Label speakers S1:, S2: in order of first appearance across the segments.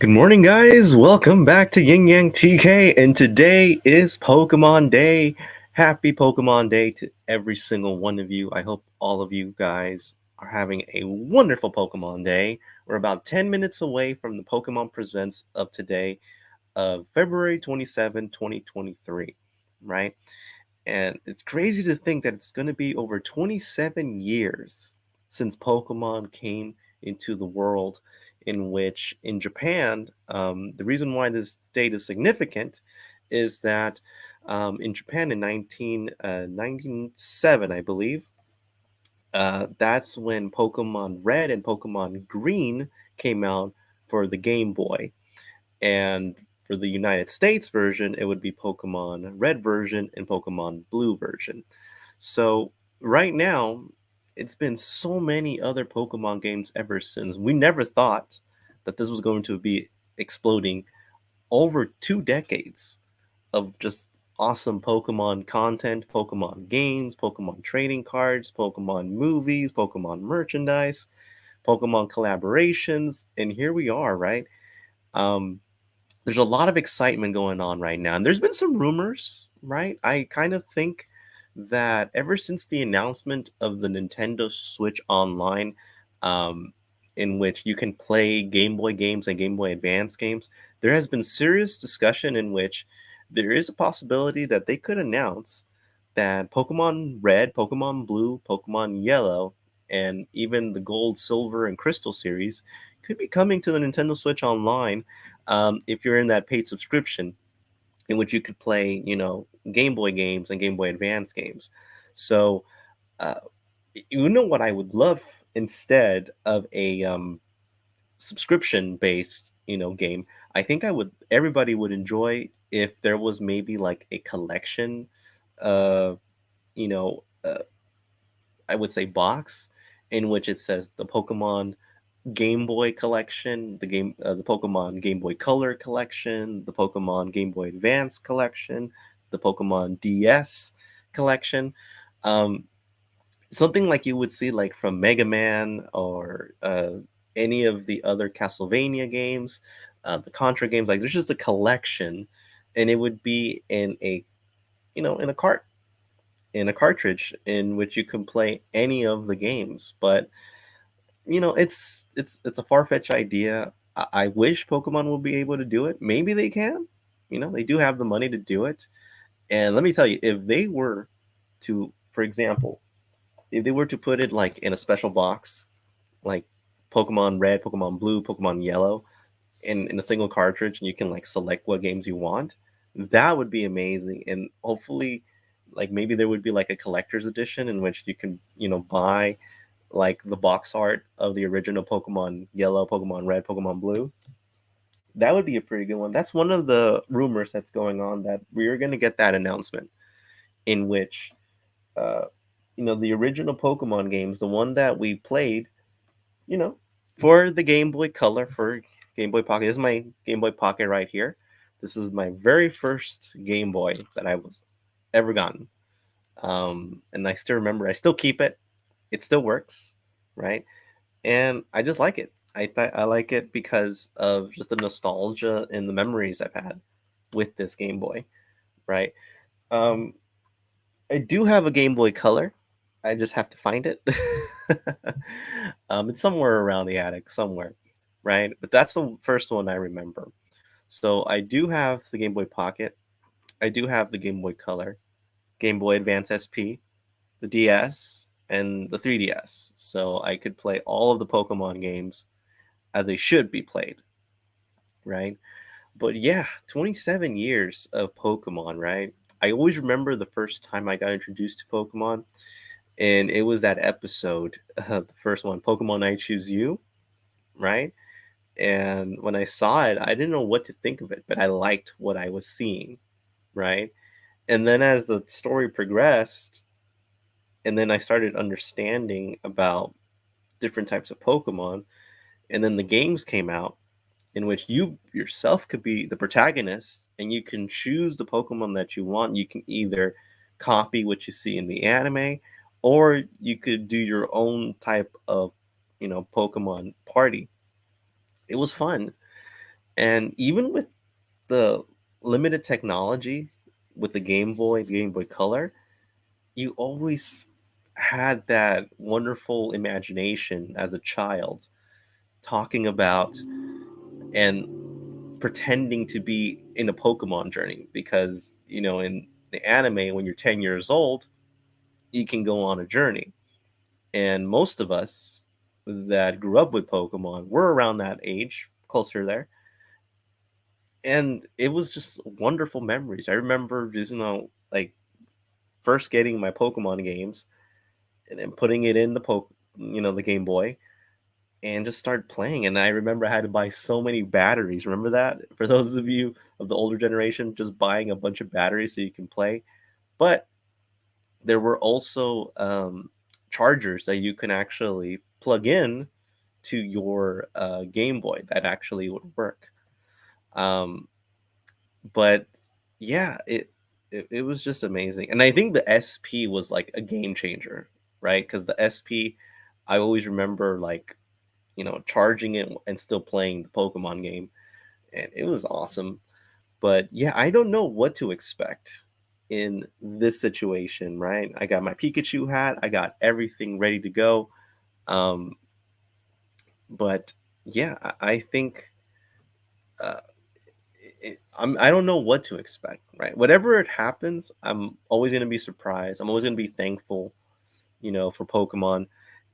S1: Good morning, guys. Welcome back to Yin Yang TK, and today is Pokemon Day. Happy Pokemon Day to every single one of you. I hope all of you guys are having a wonderful Pokemon Day. We're about 10 minutes away from the Pokemon Presents of today, of February 27, 2023, right? And it's crazy to think that it's going to be over 27 years since Pokemon came into the world, in which in Japan, the reason why this date is significant is that in Japan in 1997, I believe, that's when Pokemon Red and Pokemon Green came out for the Game Boy. And for the United States version, it would be Pokemon Red version and Pokemon Blue version. So right now, it's been so many other Pokemon games ever since. We never thought that this was going to be exploding over 2 decades of just awesome Pokemon content, Pokemon games, Pokemon trading cards, Pokemon movies, Pokemon merchandise, Pokemon collaborations, and here we are, right? Um, there's a lot of excitement going on right now. And there's been some rumors, right? I kind of think that ever since the announcement of the Nintendo Switch Online, um, in which you can play Game Boy games and Game Boy Advance games, there has been serious discussion in which there is a possibility that they could announce that Pokemon Red, Pokemon Blue, Pokemon Yellow, and even the Gold, Silver, and Crystal series could be coming to the Nintendo Switch Online if you're in that paid subscription in which you could play, Game Boy games and Game Boy Advance games. So, uh, you know what I would love instead of a subscription based, game. I think everybody would enjoy if there was maybe like a collection, uh, you know, uh, I would say box in which it says the Pokemon Game Boy collection, the Pokemon Game Boy Color collection, the Pokemon Game Boy Advance collection, the Pokemon DS collection. Um, Something like you would see like from Mega Man or any of the other Castlevania games, the Contra games. Like there's just a collection, and it would be in a cartridge in which you can play any of the games. But it's a far-fetched idea. I wish Pokemon will be able to do it. Maybe they can. They do have the money to do it. And let me tell you, if they were to, for example, if they were to put it like in a special box, like Pokemon Red, Pokemon Blue, Pokemon Yellow, in a single cartridge, and you can like select what games you want, that would be amazing. And hopefully, like maybe there would be like a collector's edition in which you can, buy like the box art of the original Pokemon Yellow, Pokemon Red, Pokemon Blue. That would be a pretty good one. That's one of the rumors that's going on, that we're going to get that announcement in which, uh, the original Pokemon games, the one that we played, you know, for the Game Boy Color, for Game Boy Pocket. This is my Game Boy Pocket right here. This is my very first Game Boy that I was ever gotten. And I still remember, I still keep it. It still works, right? And I just like it. I like it because of just the nostalgia and the memories I've had with this Game Boy, right? Um, I do have a Game Boy Color. I just have to find it. It's somewhere around the attic, somewhere, right? But that's the first one I remember. So I do have the Game Boy Pocket. I do have the Game Boy Color, Game Boy Advance SP, the DS, and the 3DS. So I could play all of the Pokemon games as they should be played, right? But yeah, 27 years of Pokemon, right? I always remember the first time I got introduced to Pokemon, and it was that episode, the first one, Pokemon I Choose You, right? And when I saw it, I didn't know what to think of it, but I liked what I was seeing, right? And then as the story progressed, and then I started understanding about different types of Pokemon, and then the games came out in which you yourself could be the protagonist and you can choose the Pokemon that you want. You can either copy what you see in the anime, or you could do your own type of, Pokemon party. It was fun. And even with the limited technology with the Game Boy Color, you always had that wonderful imagination as a child talking about and pretending to be in a Pokemon journey because, in the anime, when you're 10 years old, you can go on a journey. And most of us that grew up with Pokemon were around that age, closer there. And it was just wonderful memories. I remember just, like first getting my Pokemon games and then putting it in the Game Boy and just started playing. And I remember I had to buy so many batteries. Remember that? For those of you of the older generation, just buying a bunch of batteries so you can play. But there were also chargers that you can actually plug in to your Game Boy that actually would work. Um, but yeah, it was just amazing, and I think the SP was like a game changer, right? Because the SP, I always remember like charging it and still playing the Pokemon game, and it was awesome. But yeah, I don't know what to expect in this situation, right? I got my Pikachu hat, I got everything ready to go. Um, but yeah, I think uh, I don't know what to expect, right? Whatever it happens, I'm always gonna be surprised. I'm always gonna be thankful, for Pokemon,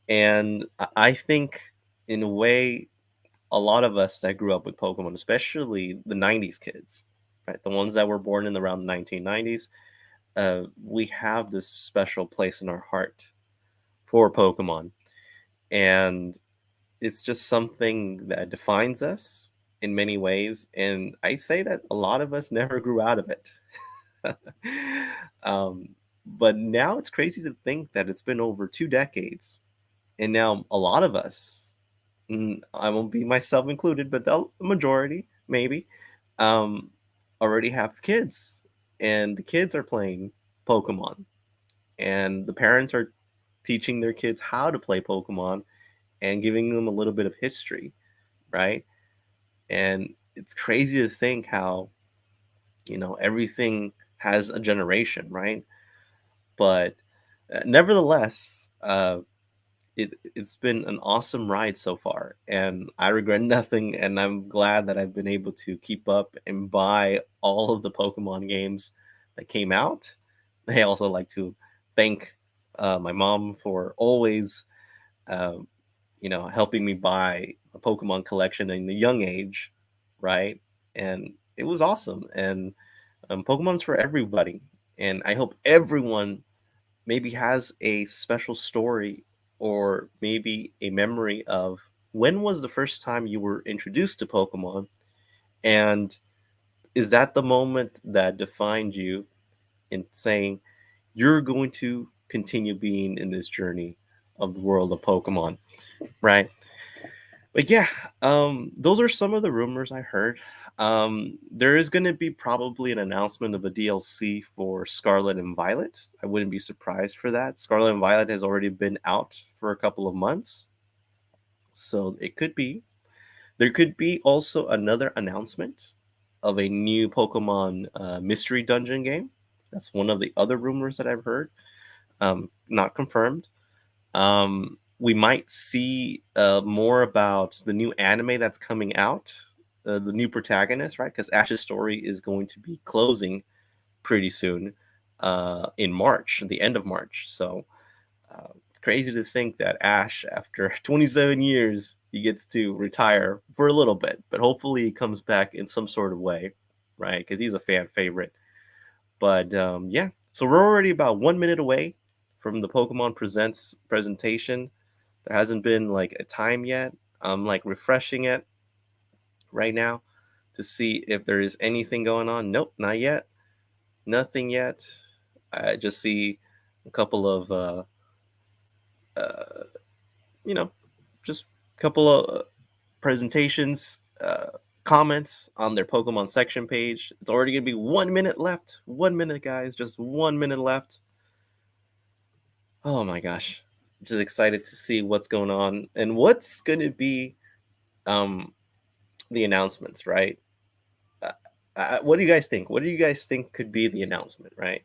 S1: and I think in a way, a lot of us that grew up with Pokemon, especially the '90s kids, right, the ones that were born in around the 1990s, we have this special place in our heart for Pokemon, and it's just something that defines us in many ways, and I say that a lot of us never grew out of it. um, but now it's crazy to think that it's been over 2 decades, and now a lot of us, I won't be myself included, but the majority, maybe, um, already have kids, and the kids are playing Pokemon, and the parents are teaching their kids how to play Pokemon and giving them a little bit of history, right? And it's crazy to think how, everything has a generation, right? But nevertheless, it's been an awesome ride so far, and I regret nothing. And I'm glad that I've been able to keep up and buy all of the Pokemon games that came out. I also like to thank my mom for always um, helping me buy a Pokemon collection in a young age, right? And it was awesome. And Pokemon's for everybody. And I hope everyone maybe has a special story or maybe a memory of when was the first time you were introduced to Pokemon? And is that the moment that defined you in saying you're going to continue being in this journey of the world of Pokemon, right? But yeah, those are some of the rumors I heard. There is going to be probably an announcement of a DLC for Scarlet and Violet. I wouldn't be surprised for that. Scarlet and Violet has already been out for a couple of months, so it could be. There could be also another announcement of a new Pokemon mystery dungeon game. That's one of the other rumors that I've heard. Not confirmed. We might see more about the new anime that's coming out, the new protagonist, right? Because Ash's story is going to be closing pretty soon in March, the end of March. So it's crazy to think that Ash, after 27 years, he gets to retire for a little bit, but hopefully he comes back in some sort of way, right? Because he's a fan favorite. But yeah, so we're already about 1 minute away from the Pokemon Presents presentation. There hasn't been like a time yet. I'm like refreshing it right now to see if there is anything going on. Nope, not yet. Nothing yet. I just see a couple of uh you know, just a couple of presentations, comments on their Pokemon section page. It's already gonna be 1 minute left. 1 minute, guys. Just 1 minute left. Oh my gosh. Just excited to see what's going on and what's gonna be um the announcements, right? What do you guys think? What do you guys think could be the announcement, right?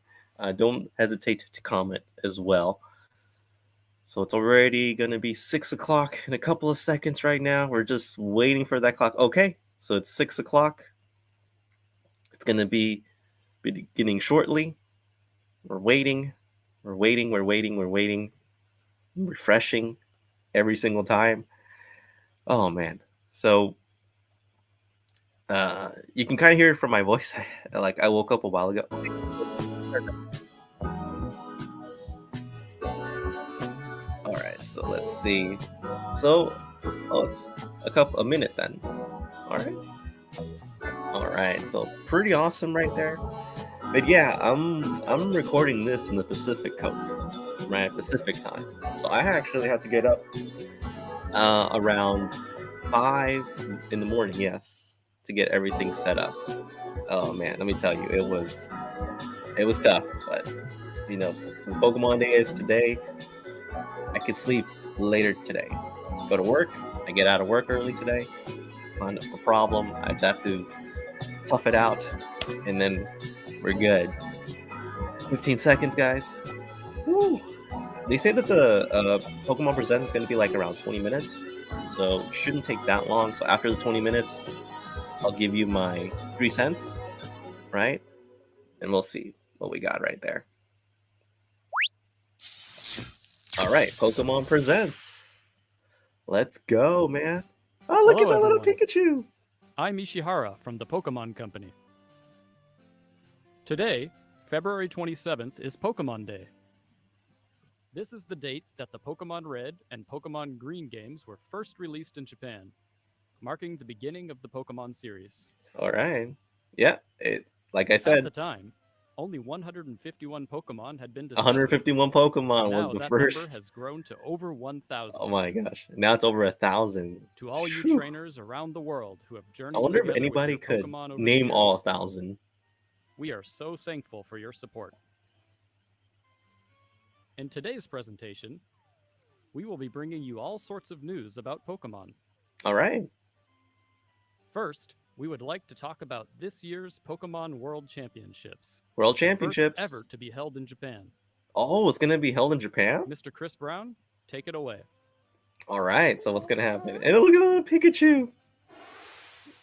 S1: Don't hesitate to comment as well. So it's already gonna be 6 o'clock in a couple of seconds right now. We're just waiting for that clock. Okay, so it's 6 o'clock. It's gonna be beginning shortly. We're waiting. We're waiting. We're waiting. We're waiting. Refreshing every single time. Oh man. So you can kind of hear it from my voice. Like I woke up a while ago. Okay. All right. So let's see. So it's a minute then. All right. All right. So pretty awesome right there. But yeah, I'm recording this in the Pacific Coast, right? Pacific time. So I actually have to get up around 5 in the morning. Yes, to get everything set up. Oh man, let me tell you, it was tough, but since Pokemon Day is today, I could sleep later today. Go to work, I get out of work early today. Find a problem, I have to tough it out, and then we're good. 15 seconds, guys. Woo. They say that the Pokemon Presents is going to be like around 20 minutes, so it shouldn't take that long. So after the 20 minutes, I'll give you my 3 cents, right? And we'll see what we got right there. All right, Pokemon Presents. Let's go, man. Oh, look
S2: Hello,
S1: at my little
S2: everyone.
S1: Pikachu.
S2: I'm Ishihara from the Pokémon Company. Today, February 27th, is Pokemon Day. This is the date that the Pokemon Red and Pokemon Green games were first released in Japan, marking the beginning of the Pokemon series.
S1: All right. Yeah, like I
S2: At
S1: said,
S2: the time, only 151 Pokemon had been discovered,
S1: 151
S2: but
S1: Pokemon was
S2: now
S1: the
S2: that number
S1: first.
S2: has grown to over 1,000.
S1: Oh my gosh. Now it's over 1,000.
S2: To all you
S1: Phew.
S2: trainers around the world who have
S1: I
S2: journeyed
S1: wonder if
S2: together with
S1: anybody
S2: your
S1: could
S2: Pokemon over the
S1: name all
S2: years,
S1: 1,000.
S2: we are so thankful for your support. In today's presentation, we will be bringing you all sorts of news about Pokemon.
S1: All right.
S2: First, we would like to talk about this year's Pokemon World Championships,
S1: World
S2: the first
S1: Championships.
S2: ever to be held in Japan.
S1: Oh, it's going to be held in Japan?
S2: Mr. Chris Brown, take it away.
S1: All right. So what's going to happen? And look at the little Pikachu.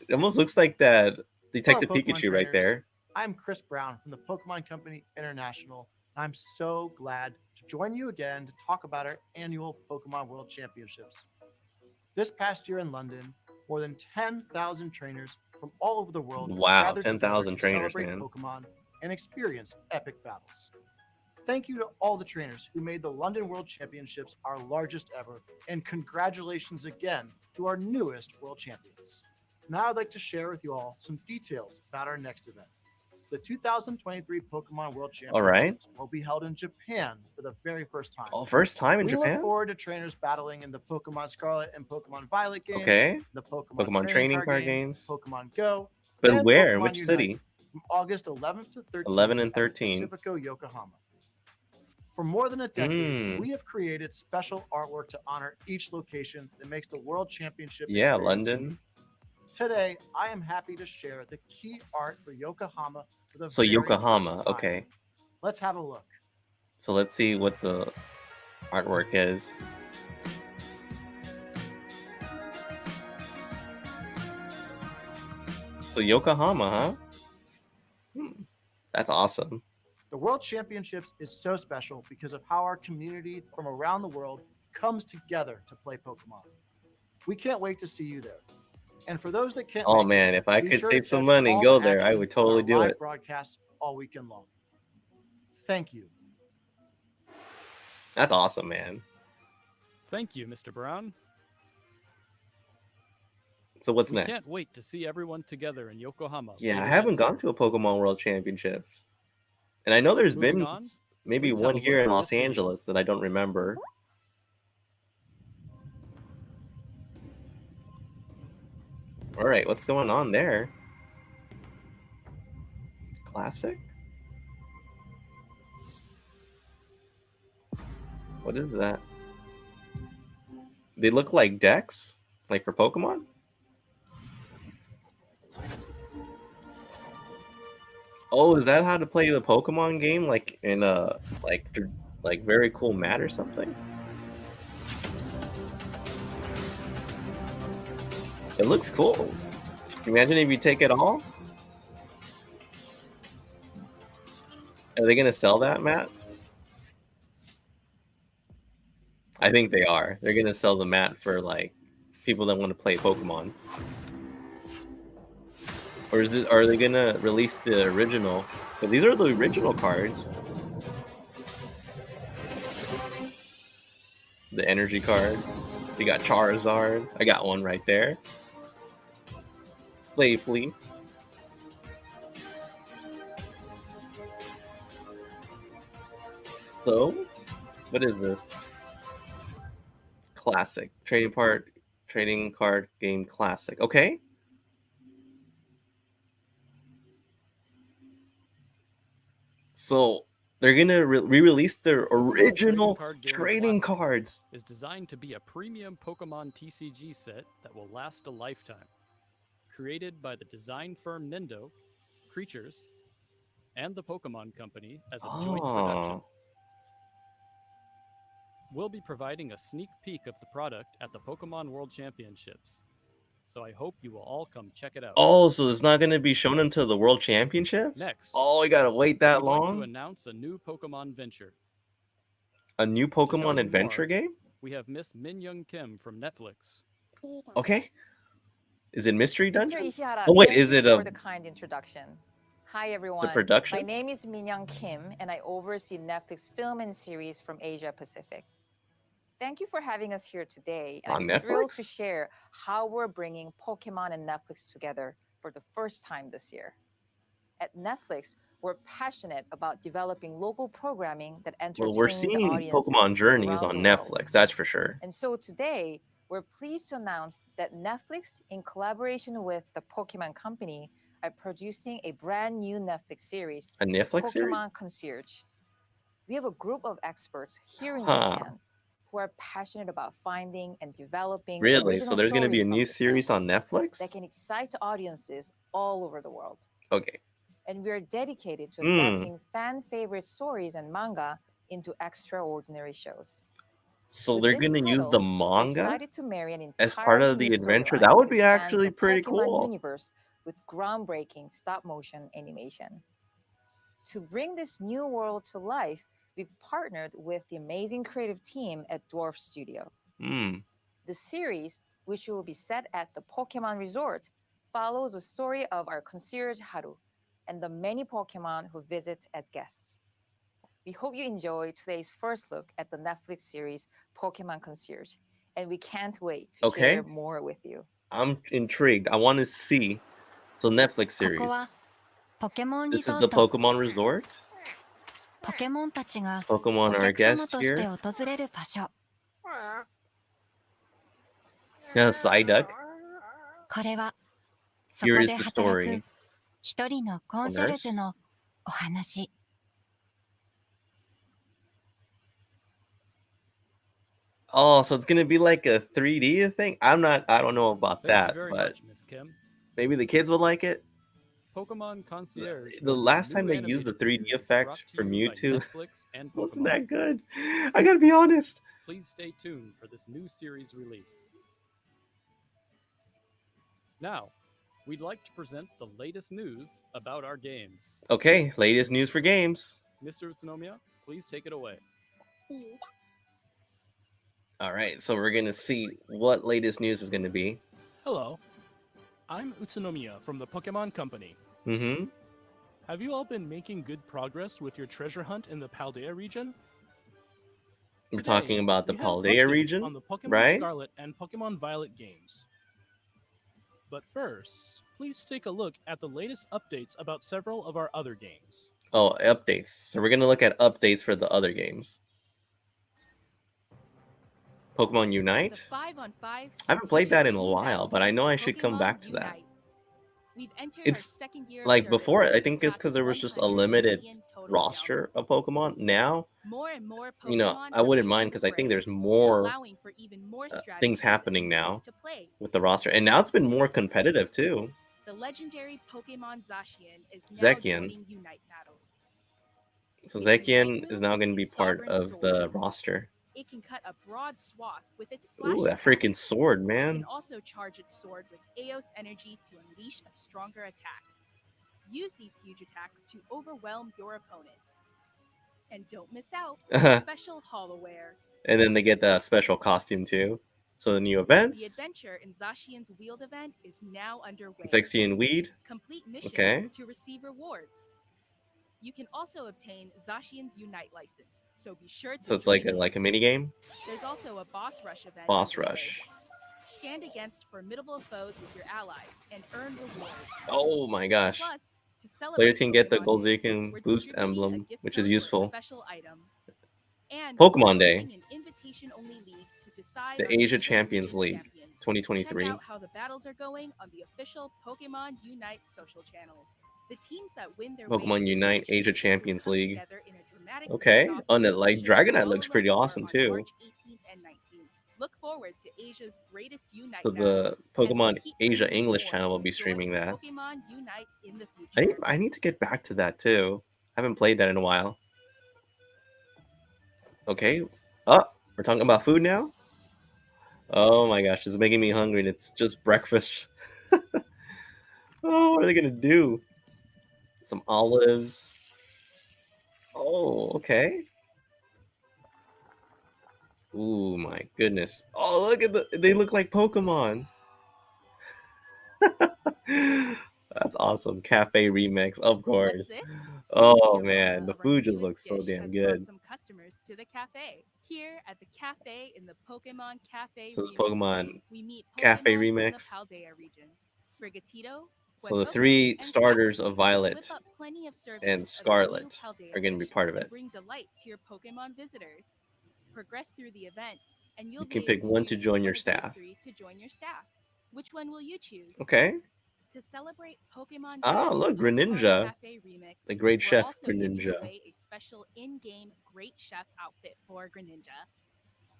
S1: It almost looks like that
S3: Hello,
S1: Detective
S3: Pokemon
S1: Pikachu right
S3: trainers.
S1: there.
S3: I'm Chris Brown from the Pokemon Company International, and I'm so glad to join you again to talk about our annual Pokemon World Championships. This past year in London, more than 10,000 trainers from all over the world
S1: Wow,
S3: gathered together
S1: 10,000
S3: to
S1: trainers,
S3: celebrate
S1: man.
S3: Pokemon and experience epic battles. Thank you to all the trainers who made the London World Championships our largest ever, and congratulations again to our newest world champions. Now I'd like to share with you all some details about our next event. The 2023 Pokemon World
S1: All right.
S3: Championships will be held in Japan for the very first time.
S1: Oh, first time in
S3: We
S1: Japan?
S3: look forward to trainers battling in the Pokemon Scarlet and Pokemon Violet games,
S1: Okay.
S3: the Pokemon,
S1: Pokemon
S3: Trading Card games, Pokemon Go,
S1: But
S3: and
S1: where?
S3: Pokemon
S1: Which
S3: Unite
S1: city?
S3: from August 11th to 13th
S1: 11 and
S3: at the
S1: 13.
S3: Pacifico, Yokohama. For more than a decade,
S1: Mm.
S3: we have created special artwork to honor each location that makes the World Championship
S1: Yeah,
S3: experience
S1: London.
S3: unique. Today, I am happy to share the key art for Yokohama for the
S1: So
S3: very
S1: Yokohama.
S3: first time.
S1: Okay.
S3: Let's have a look.
S1: So let's see what the artwork is. So Yokohama, huh? That's awesome.
S3: The World Championships is so special because of how our community from around the world comes together to play Pokemon. We can't wait to see you there. And for those that can't
S1: Oh
S3: make it,
S1: man, if I
S3: be
S1: could
S3: sure to
S1: save some
S3: catch
S1: money and
S3: all
S1: go
S3: the
S1: there, I
S3: action
S1: would
S3: on
S1: totally
S3: our
S1: do
S3: live
S1: it.
S3: broadcasts all weekend long. Thank you.
S1: That's awesome, man.
S2: Thank you, Mr. Brown.
S1: So what's
S2: We
S1: next?
S2: can't wait to see everyone together in Yokohama.
S1: Yeah, I
S2: later
S1: haven't
S2: this
S1: gone
S2: year.
S1: to a Pokemon World Championships. And I know there's
S2: Moving
S1: been
S2: on,
S1: maybe
S2: please have
S1: one
S2: a look
S1: here in
S2: at
S1: Los
S2: this video.
S1: Angeles that I don't remember. All right, what's going on there? Classic? What is that? They look like decks? Like for Pokemon? Oh, is that how to play the Pokemon game? Like in a like very cool mat or something? It looks cool. Can you imagine if you take it all? Are they gonna sell that, Matt? I think they are. They're gonna sell the mat for like people that want to play Pokemon. Or are they gonna release the original? But these are the original cards. The energy card. You got Charizard. I got one right there. Safely. So, what is this? Classic. Trading card game classic. Okay. So they're gonna re-release their original trading cards.
S2: Is designed to be a premium Pokemon TCG set that will last a lifetime. Created by the design firm Nintendo, Creatures, and the Pokemon Company as a joint production. We'll be providing a sneak peek of the product at the Pokemon World Championships. So I hope you will all come check it out.
S1: Oh, so it's not going to be shown until the World Championships?
S2: Next.
S1: Oh, we got to wait that long?
S2: We'd like to announce a new Pokemon venture.
S1: A new Pokemon adventure game?
S2: We have Miss Min Young Kim from Netflix.
S1: Okay. Is it Mystery Dungeon?
S4: Mr. Ishihara,
S1: oh wait, is it
S4: for the kind introduction. Hi everyone.
S1: It's a production?
S4: My name is Min Young Kim and I oversee Netflix film and series from Asia Pacific. Thank you for having us here today. And
S1: On
S4: I'm
S1: Netflix?
S4: thrilled to share how we're bringing Pokemon and Netflix together for the first time this year. At Netflix, we're passionate about developing local programming that entertains
S1: we're seeing
S4: audiences
S1: Pokemon Journeys
S4: around
S1: on
S4: the
S1: Netflix,
S4: world.
S1: that's for sure.
S4: And so today, we're pleased to announce that Netflix, in collaboration with the Pokemon Company, are producing a brand new Netflix series,
S1: A Netflix
S4: Pokemon
S1: series?
S4: Concierge. We have a group of experts here in Japan who are passionate about finding and developing
S1: Really? So there's going to be a new
S4: stories
S1: series on Netflix?
S4: that can excite audiences all over the world.
S1: Okay.
S4: And we're dedicated to adapting fan favorite stories and manga into extraordinary shows.
S1: So
S4: With
S1: they're
S4: this
S1: going to use
S4: title,
S1: the
S4: we're
S1: manga
S4: excited to marry an
S1: as part of
S4: entirely
S1: the
S4: new
S1: adventure?
S4: storyline
S1: That would be
S4: spans
S1: actually
S4: the
S1: pretty
S4: Pokemon
S1: cool.
S4: universe with groundbreaking stop-motion animation. To bring this new world to life, we've partnered with the amazing creative team at Dwarf Studio. The series, which will be set at the Pokemon Resort, follows the story of our concierge Haru and the many Pokemon who visit as guests. We hope you enjoy today's first look at the Netflix series Pokemon Concierge, and we can't wait to share more with you.
S1: I'm intrigued. I want to see. So Netflix series. This is the Pokemon Resort? Pokemon are guests here? Yeah, Psyduck. Here is the story. Oh, so it's gonna be like a 3D thing? I don't know about that, but maybe the kids would like it.
S2: Pokemon Concierge.
S1: The last time they used the 3D effect for Mewtwo wasn't that good. I gotta be honest.
S2: Please stay tuned for this new series release. Now, we'd like to present the latest news about our games.
S1: Okay, latest news for games.
S2: Mr. Utsunomiya, please take it away.
S1: All right, so we're gonna see what latest news is gonna be.
S5: Hello, I'm Utsunomiya from the Pokemon Company. Have you all been making good progress with your treasure hunt in the Paldea region?
S1: We're talking about the Paldea region,
S5: on the Pokemon
S1: right?
S5: Scarlet and Pokemon Violet games. But first, please take a look at the latest updates about several of our other games.
S1: Oh, updates. So we're gonna look at updates for the other games. Pokemon Unite? I haven't played that in a while, but I know I should come back to that. It's like before, I think it's because there was just a limited roster of Pokemon. Now, you know, I wouldn't mind because I think there's more things happening now with the roster. And now it's been more competitive too.
S6: The legendary Pokemon Zacian is now
S1: Zekian.
S6: joining Unite battles.
S1: So
S6: Its Unite
S1: Zekian
S6: move
S1: is now going to be
S6: is
S1: part
S6: Sovereign
S1: of
S6: Sword.
S1: the roster.
S6: It can cut a broad swath with its slash
S1: Ooh, that
S6: attack.
S1: freaking sword,
S6: It
S1: man.
S6: can also charge its sword with Eos energy to unleash a stronger attack. Use these huge attacks to overwhelm your opponents. And don't miss out on special holoware.
S1: And then they get the special costume too. So the new
S6: The
S1: events.
S6: adventure in Zacian's Wheeled event is now underway.
S1: Zexian Weed.
S6: Complete missions
S1: Okay.
S6: to receive rewards. You can also obtain Zacian's Unite license, so be sure to
S1: So it's
S6: join
S1: like
S6: in.
S1: a mini game.
S6: There's also a boss rush event.
S1: Boss
S6: underway.
S1: rush.
S6: Stand against formidable foes with your allies and earn rewards.
S1: Oh my gosh.
S6: Plus, to celebrate
S1: Players can get the
S6: Pokemon Day,
S1: Golziken
S6: we're
S1: boost
S6: distributing a
S1: emblem,
S6: gift
S1: which is
S6: code for a
S1: useful.
S6: special item. And
S1: Pokemon
S6: we're
S1: Day.
S6: hosting an invitation-only league to decide
S1: The
S6: our
S1: Asia
S6: Asia
S1: Champions
S6: region
S1: League
S6: champions.
S1: 2023.
S6: Check out how the battles are going on the official Pokemon Unite social channels. The teams that win their way to
S1: Pokemon
S6: the
S1: Unite
S6: region
S1: Asia
S6: will
S1: Champions
S6: come
S1: League.
S6: together in a dramatic
S1: Okay.
S6: face-off
S1: On it, like
S6: competition
S1: Dragonite
S6: all
S1: looks
S6: in
S1: pretty
S6: Lahore
S1: awesome
S6: on
S1: too.
S6: March 18th and 19th. Look forward to Asia's greatest Unite
S1: So the
S6: battles,
S1: Pokemon
S6: and keep
S1: Asia
S6: bringing
S1: English
S6: more
S1: channel
S6: to
S1: will be
S6: enjoy
S1: streaming that.
S6: Pokemon Unite in the future.
S1: I need to get back to that too. I haven't played that in a while. Okay. Oh, we're talking about food now? Oh my gosh, it's making me hungry and it's just breakfast. Oh, what are they gonna do? Some olives. Oh, okay. Ooh, my goodness. Oh, look at they look like Pokemon. That's awesome. Cafe remix, of
S6: What's
S1: course.
S6: this?
S1: Oh
S6: Seems the
S1: man,
S6: aroma
S1: the
S6: of our
S1: food just
S6: newest
S1: looks so
S6: dish
S1: damn
S6: has
S1: good.
S6: brought some customers to the cafe. Here at the cafe in the Pokemon Cafe
S1: So the
S6: Remix
S1: Pokemon
S6: lane, we meet
S1: Cafe
S6: Pokemon from the
S1: Remix.
S6: Paldea region. Sprigatito,
S1: So the
S6: Huepoco,
S1: three
S6: and
S1: starters
S6: Caxi
S1: of Violet
S6: whip up plenty of servings
S1: and
S6: of the new
S1: Scarlet
S6: Paldea
S1: are going to be
S6: dish
S1: part of
S6: to
S1: it.
S6: bring delight to your Pokemon visitors. Progress through the event, and you'll
S1: You can
S6: be
S1: pick
S6: able to
S1: one to
S6: choose
S1: join
S6: one
S1: your
S6: of these
S1: staff.
S6: three to join your staff. Which one will you choose?
S1: Okay.
S6: To celebrate Pokemon Day
S1: Ah,
S6: at the
S1: look,
S6: Pokemon
S1: Greninja.
S6: Cafe Remix,
S1: The Great
S6: we're
S1: Chef
S6: also giving
S1: Greninja.
S6: away a special in-game Great Chef outfit for Greninja.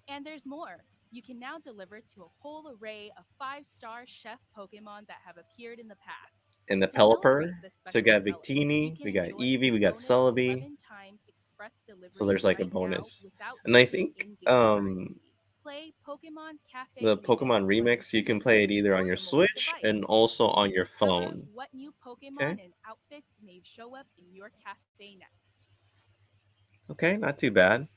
S6: And there's more. You can now deliver to a whole array of 5-star chef Pokemon that have appeared in the past.
S1: And the
S6: To celebrate
S1: Pelipper.
S6: this
S1: So we
S6: special
S1: got
S6: development,
S1: Victini,
S6: you can
S1: we got
S6: enjoy
S1: Eevee,
S6: a
S1: we got
S6: bonus
S1: Celebi.
S6: 11 times express delivery
S1: So there's like a
S6: right now
S1: bonus.
S6: without
S1: And I
S6: using
S1: think
S6: in-game currency. Play Pokemon Cafe
S1: the
S6: Remix
S1: Pokemon
S6: on
S1: Remix, you
S6: Nintendo
S1: can play it
S6: Switch
S1: either
S6: or
S1: on your
S6: your mobile
S1: Switch
S6: device.
S1: and also on your
S6: Discover
S1: phone.
S6: what new Pokemon
S1: Okay.
S6: and outfits may show up in your cafe next.
S1: Okay, not too bad.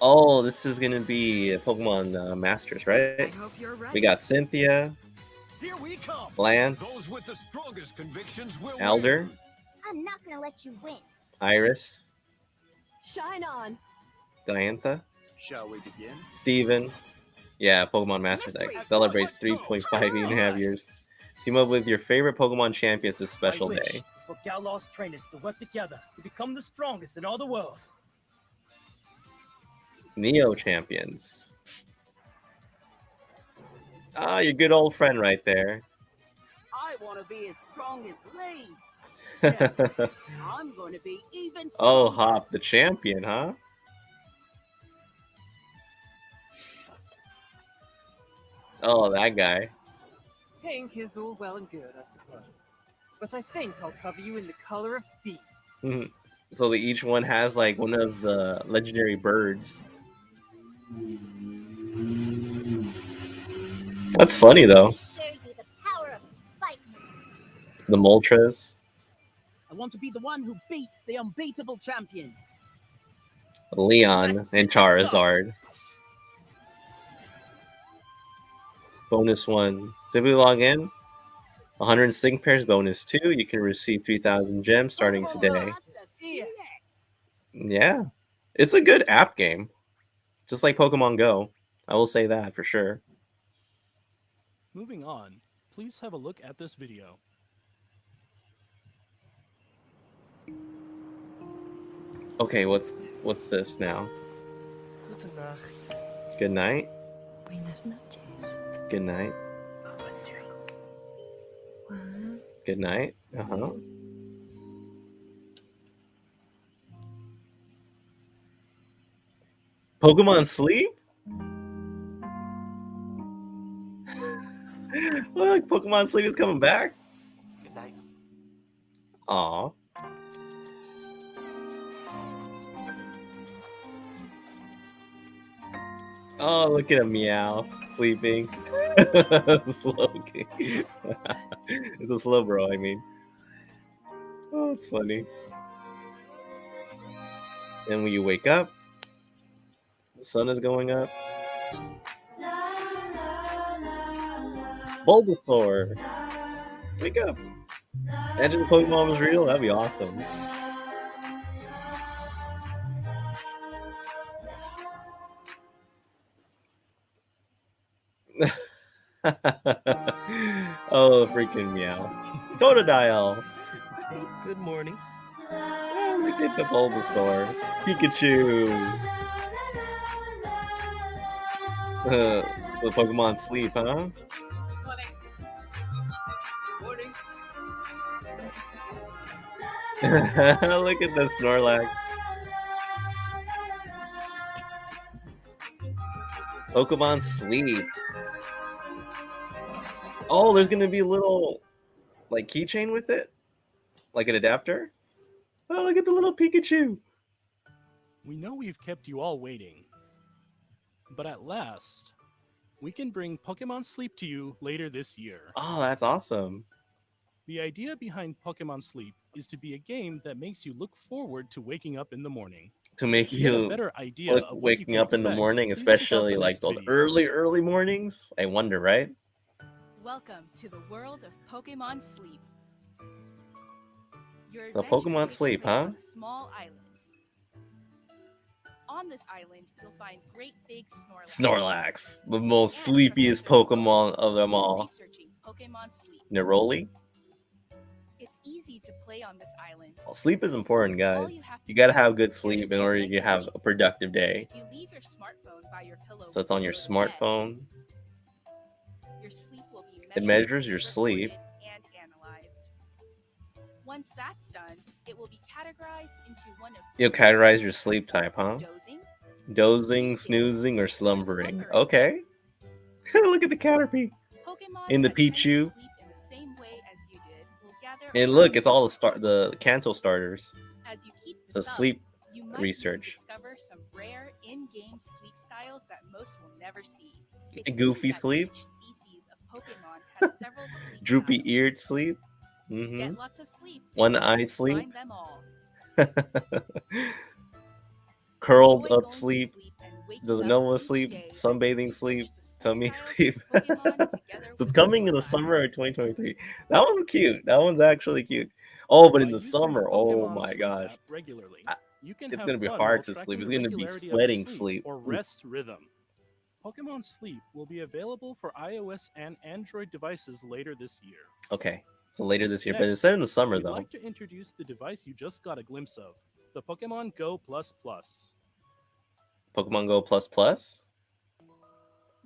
S1: Oh, this is gonna be Pokemon Masters, right?
S7: I hope you're ready.
S1: We got Cynthia,
S8: Here we come.
S1: Lance,
S8: Those with the strongest convictions will
S1: Elder,
S8: win.
S9: I'm not gonna let you win.
S1: Iris,
S7: Shine on.
S1: Diantha,
S3: Shall we begin?
S1: Steven. Yeah, Pokemon Masters
S7: Mystery.
S1: X celebrates
S8: Let's go.
S1: 3.5 years. Team up with your favorite Pokemon champions this special
S10: My wish
S1: day.
S10: is for Galos trainers to work together to become the strongest in all the world.
S1: Neo champions. Ah, your good old friend right there.
S11: I want to be as strong as Lee. I'm going to be even stronger.
S1: Oh, Hop, the champion, huh? Oh, that guy.
S10: Pink is all well and good, I suppose. But I think I'll cover you in the color of beef.
S1: So each one has like one of the legendary birds. That's funny though.
S9: I show you the power of spite.
S1: The Moltres,
S11: I want to be the one who beats the unbeatable champion.
S1: Leon, and Charizard. Bonus 1. Simply log in. 100 sync pairs. Bonus 2. You can receive 3,000 gems starting today. Yeah. It's a good app game. Just like Pokemon Go. I will say that for sure.
S5: Moving on, please have a look at this video.
S1: Okay, what's this now? Good night.
S7: Buenas noches.
S1: Good night. Good night. Uh-huh. Pokemon Sleep? Look, Pokemon Sleep is coming back.
S12: Good night.
S1: Aw. Oh, look at him meow, sleeping. Slow king. It's a slow bro, I mean. Oh, it's funny. And when you wake up, the sun is going up. Bulbasaur! Wake up! Imagine the Pokemon was real, that'd be awesome. Oh, freaking meow. Totodile!
S5: Good morning.
S1: Oh, look at the Bulbasaur. Pikachu! So Pokemon Sleep, huh?
S10: Morning.
S1: Look at the Snorlax. Pokemon Sleep. Oh, there's gonna be a little, like, keychain with it? Like an adapter? Oh, look at the little Pikachu.
S5: We know we've kept you all waiting. But at last, we can bring Pokemon Sleep to you later this year.
S1: Oh, that's awesome.
S5: The idea behind Pokemon Sleep is to be a game that makes you look forward to waking up in the morning.
S1: To make
S5: To get a
S1: you
S5: better idea of what you
S1: waking
S5: can
S1: up in the
S5: expect,
S1: morning,
S5: please check out
S1: especially
S5: the
S1: like
S5: next
S1: those
S5: video.
S1: early mornings. I wonder, right?
S6: Welcome to the world of Pokemon Sleep. Your
S1: So
S6: adventure
S1: Pokemon
S6: takes
S1: Sleep,
S6: place
S1: huh?
S6: on a small island. On this island, you'll find great big
S1: Snorlax, the most
S6: And
S1: sleepiest
S6: Professor
S1: Pokemon of them
S6: who's
S1: all.
S6: researching Pokemon Sleep.
S1: Neroli?
S6: It's easy to play on this island.
S1: Well, sleep is important,
S6: All
S1: guys.
S6: you have to
S1: You gotta
S6: do
S1: have good
S6: is get
S1: sleep
S6: a
S1: in order
S6: good
S1: to
S6: night's
S1: have
S6: sleep.
S1: a productive day.
S6: If you leave your smartphone by your pillow
S1: So it's
S6: when
S1: on
S6: you
S1: your
S6: go to bed,
S1: smartphone.
S6: your sleep will be
S1: It
S6: measured,
S1: measures your sleep.
S6: recorded, and analyzed. Once that's done, it will be categorized into one of
S1: You'll
S6: three
S1: categorize your
S6: types:
S1: sleep type, huh?
S6: dozing,
S1: Dozing, snoozing, or slumbering. Okay. Look at the Caterpie.
S6: Pokemon
S1: In the
S6: that tend to
S1: Pichu.
S6: sleep in the same way as you did will gather
S1: And
S6: around
S1: look, it's
S6: you.
S1: all the Kanto starters.
S6: As you keep
S1: So
S6: this up,
S1: sleep
S6: you might
S1: research.
S6: even discover some rare in-game sleep styles that most will never see. It
S1: A goofy
S6: seems that
S1: sleep.
S6: each species of Pokemon has several sleep
S1: Droopy
S6: styles.
S1: eared sleep. Mm-hmm.
S6: Get lots of sleep.
S1: One-eyed sleep.
S6: Find them all.
S1: Curled
S6: Enjoy
S1: up
S6: going to
S1: sleep.
S6: and waking
S1: Doesn't
S6: up
S1: know
S6: each
S1: sleep.
S6: day as you
S1: Sunbathing
S6: research
S1: sleep.
S6: the
S1: Tummy
S6: styles of
S1: sleep.
S6: Pokemon together
S1: So it's
S6: with
S1: coming in
S6: your
S1: the
S6: lives.
S1: summer of 2023. That one's cute. That one's actually cute. Oh, but in
S5: By
S1: the
S5: using
S1: summer,
S5: the
S1: oh
S5: Pokemon
S1: my
S5: Sleep
S1: gosh.
S5: app regularly, you can
S1: It's
S5: have
S1: gonna be
S5: fun
S1: hard
S5: while
S1: to sleep.
S5: tracking
S1: It's
S5: the
S1: gonna be
S5: regularity of your
S1: sweating
S5: sleep
S1: sleep.
S5: or rest rhythm. Pokemon Sleep will be available for iOS and Android devices later this year.
S1: Okay. So later this year, but
S5: Next,
S1: it's set in the summer
S5: we'd
S1: though.
S5: like to introduce the device you just got a glimpse of, the Pokemon Go Plus Plus.
S1: Pokemon Go Plus Plus.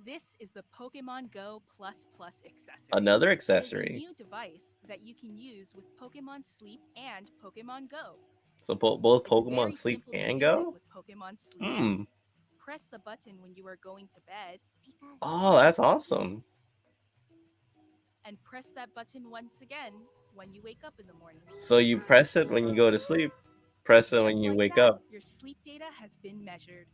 S6: This is the Pokemon Go Plus Plus accessory.
S1: Another
S6: It
S1: accessory.
S6: is a new device that you can use with Pokemon Sleep and Pokemon Go.
S1: So both
S6: It's
S1: Pokemon
S6: very
S1: Sleep
S6: simple to
S1: and
S6: use it
S1: Go?
S6: with Pokemon Sleep.
S1: Hmm.
S6: Press the button when you are going to bed.
S1: Oh, that's awesome.
S6: And press that button once again when you wake up in the morning.
S1: So you press it when you go to sleep. Press it when
S6: Just
S1: you
S6: like
S1: wake
S6: that,
S1: up.
S6: your sleep data has been measured.